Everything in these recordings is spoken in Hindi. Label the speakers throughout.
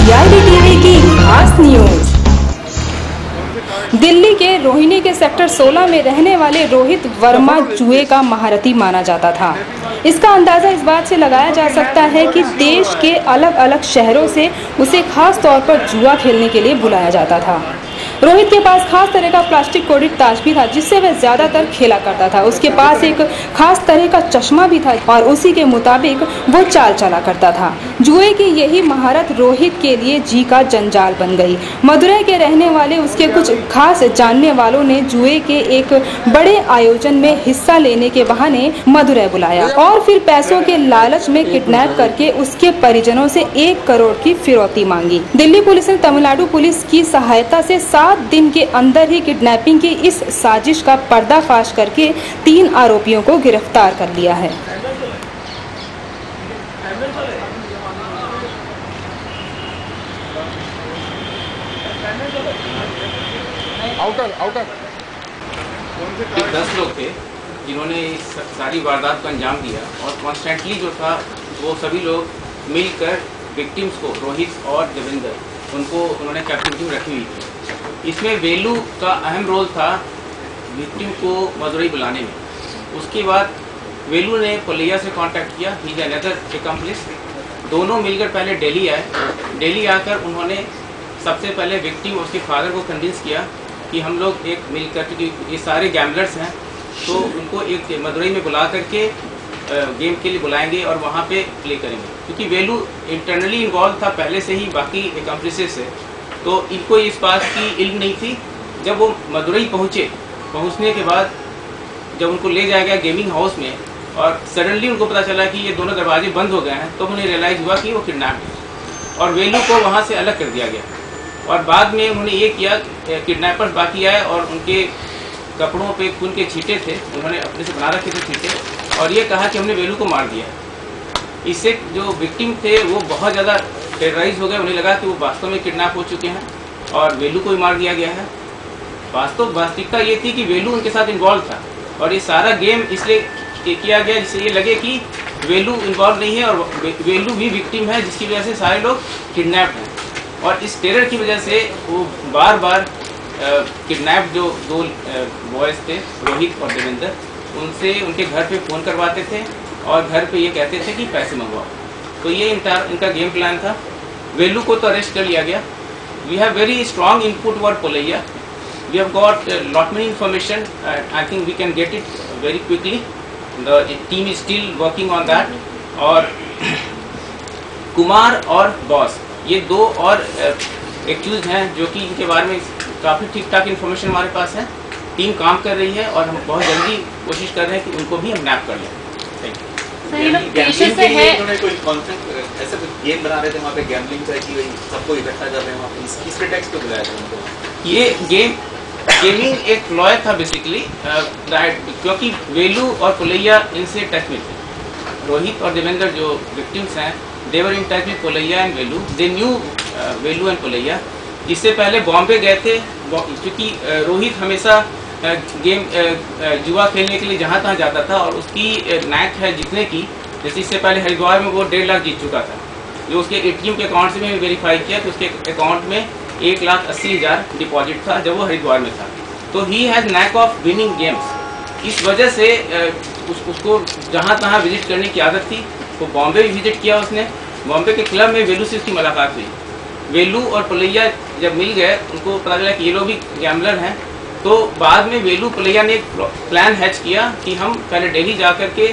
Speaker 1: CID टीवी की खास न्यूज। दिल्ली के रोहिणी के सेक्टर 16 में रहने वाले रोहित वर्मा जुए का महारथी माना जाता था। इसका अंदाजा इस बात से लगाया जा सकता है कि देश के अलग अलग शहरों से उसे खास तौर पर जुआ खेलने के लिए बुलाया जाता था। रोहित के पास खास तरह का प्लास्टिक कोटेड ताश भी था जिससे वह ज्यादातर खेला करता था। उसके पास एक खास तरह का चश्मा भी था और उसी के मुताबिक वो चाल चला करता था। जुए की यही महारत रोहित के लिए जी का जंजाल बन गई। मदुरै के रहने वाले उसके कुछ खास जानने वालों ने जुए के एक बड़े आयोजन में हिस्सा लेने के बहाने मदुरै बुलाया और फिर पैसों के लालच में किडनैप करके उसके परिजनों से 1 करोड़ की फिरौती मांगी। दिल्ली पुलिस ने तमिलनाडु पुलिस की सहायता से 7 दिन के अंदर ही किडनैपिंग की इस साजिश का पर्दाफाश करके 3 आरोपियों को गिरफ्तार कर लिया है।
Speaker 2: आउटर
Speaker 3: 10 लोग थे जिन्होंने इस सारी वारदात को अंजाम दिया और कॉन्स्टेंटली जो था वो सभी लोग मिलकर विक्टिम्स को रोहित और देवेंद्र उनको उन्होंने कैप्टिविटी में रखी हुई थी। इसमें वेलू का अहम रोल था विक्टिम को मदुरै बुलाने में। उसके बाद वेलू ने पुलिया से कांटेक्ट किया, ही इज अनदर एक्म्प्लिस। दोनों मिलकर पहले दिल्ली आए। दिल्ली आकर उन्होंने सबसे पहले विक्टिम और उसके फादर को कन्विंस किया कि हम लोग एक मिलकर, क्योंकि ये सारे गैम्बलर्स हैं, तो उनको एक मदुरै में बुला करके गेम के लिए बुलाएंगे और वहाँ पे प्ले करेंगे। क्योंकि वेलू इंटरनली इन्वॉल्व था पहले से ही बाकी एक्म्प्लिसेस से, तो इनको इस बात की इल्म नहीं थी। जब वो मदुरै पहुँचने के बाद जब उनको ले जाया गया गेमिंग हाउस में और सडनली उनको पता चला कि ये दोनों दरवाजे बंद हो गए हैं, तो उन्हें रियलाइज़ हुआ कि वो किडनैप है और वेलू को वहाँ से अलग कर दिया गया। और बाद में उन्होंने ये किया, किडनैपर्स बाकी आए और उनके कपड़ों पे खून के छींटे थे, उन्होंने अपने से बना रखे थे छींटे, और ये कहा कि हमने वेलू को मार दिया। इससे जो विक्टिम थे वो बहुत ज़्यादा टेरराइज हो गए, उन्हें लगा कि वो वास्तव में किडनैप हो चुके हैं और वेलू को भी मार दिया गया है। वास्तविकता ये थी कि वेलू उनके साथ इन्वॉल्व था और ये सारा गेम इसलिए किया गया जिससे ये लगे कि वेलू इन्वॉल्व नहीं है और वेलू भी विक्टिम है, जिसकी वजह से सारे लोग किडनैप हैं। और इस टेरर की वजह से वो बार बार किडनैप जो 2 बॉयज़ थे रोहित और देवेंद्र, उनसे उनके घर पे फ़ोन करवाते थे और घर पे ये कहते थे कि पैसे मंगवाओ। तो ये इनका गेम प्लान था। वेलू को तो अरेस्ट कर लिया गया। We have very strong input वर पुलिया। We have got lot many information. I think we can get it very quickly. The team is still working on that. और कुमार और बॉस, ये 2 और एक्यूज हैं जो कि इनके बारे में काफ़ी ठीक ठाक इन्फॉर्मेशन हमारे पास है। टीम काम कर रही है और हम बहुत जल्दी कोशिश कर रहे हैं कि उनको भी हम नैप कर लें।
Speaker 4: गैम्बलिंग के लिए उन्होंने कोई कॉन्सेप्ट ऐसे गेम बना रहे थे वहाँ पे, गैम्बलिंग का कि सबको इकट्ठा कर रहे हैं वहाँ पे, इस प्रेटेक्स्ट पे बुलाया था उनको।
Speaker 3: ये गेमिंग एक प्लॉय था बेसिकली, क्योंकि वेलू और पुलिया इनसे टच में थे। रोहित और देवेंद्र जो विक्टिम्स हैं, they were in touch with पुलिया and Velu. they knew Velu and पुलिया। इससे पहले बॉम्बे गए थे, क्योंकि रोहित हमेशा गेम जुआ खेलने के लिए जहाँ तहाँ जाता था और उसकी नैक है जीतने की। जैसे इससे पहले हरिद्वार में वो 1.5 लाख जीत चुका था, जो उसके ATM के अकाउंट से भी वेरीफाई किया तो उसके अकाउंट में 1,80,000 डिपॉजिट था जब वो हरिद्वार में था। तो he has NAAC of winning games. इस वजह से उसको जहाँ तहाँ विजिट करने की आदत थी। वो बॉम्बे भी विजिट किया उसने। बॉम्बे के क्लब में वेलू से उसकी मुलाकात हुई। वेलू और पुलिया जब मिल गए, उनको पता चला कि ये लोग भी गैम्बलर हैं, तो बाद में वेलू पुलिया ने एक प्लान हैच किया कि हम पहले दिल्ली जा कर के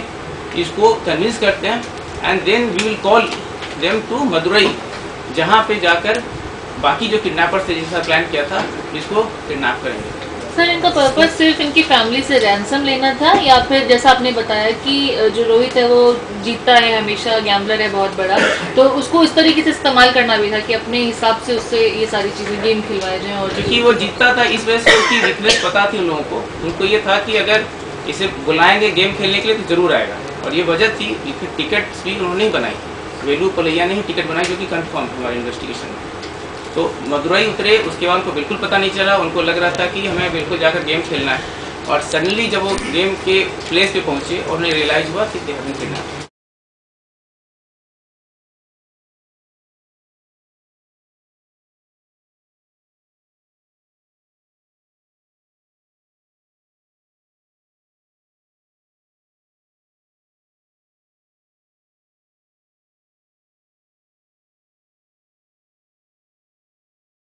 Speaker 3: इसको कन्विंस करते हैं and then we will call them to Madurai, जहाँ पे जाकर बाकी जो किडनैपर्स थे जिसका प्लान किया था इसको किडनैप करेंगे।
Speaker 5: सर, इनका पर्पस सिर्फ इनकी फैमिली से रैंसम लेना था या फिर जैसा आपने बताया कि जो रोहित है वो जीतता है हमेशा, गैम्बलर है बहुत बड़ा, तो उसको इस तरीके से इस्तेमाल करना भी था कि अपने हिसाब से उससे ये सारी चीज़ें गेम खिलवाए जाएं? और
Speaker 3: क्योंकि वो जीतता था इस वजह से उसकी वीकनेस पता थी उन लोगों को। उनको ये था कि अगर इसे बुलाएंगे गेम खेलने के लिए तो ज़रूर आएगा, और ये वजह थी। टिकट भी उन्होंने ही बनाई, वेलू पुलिया ने ही टिकट बनाई, जो कि कन्फर्म थी हमारी इन्वेस्टिगेशन में। तो मदुरै उतरे, उसके बाद उनको बिल्कुल पता नहीं चला। उनको लग रहा था कि हमें बिल्कुल जाकर गेम खेलना है, और सडनली जब वो गेम के प्लेस पे पहुंचे और उन्हें रियलाइज़ हुआ कि दे हैव बीन किडनैप्ड।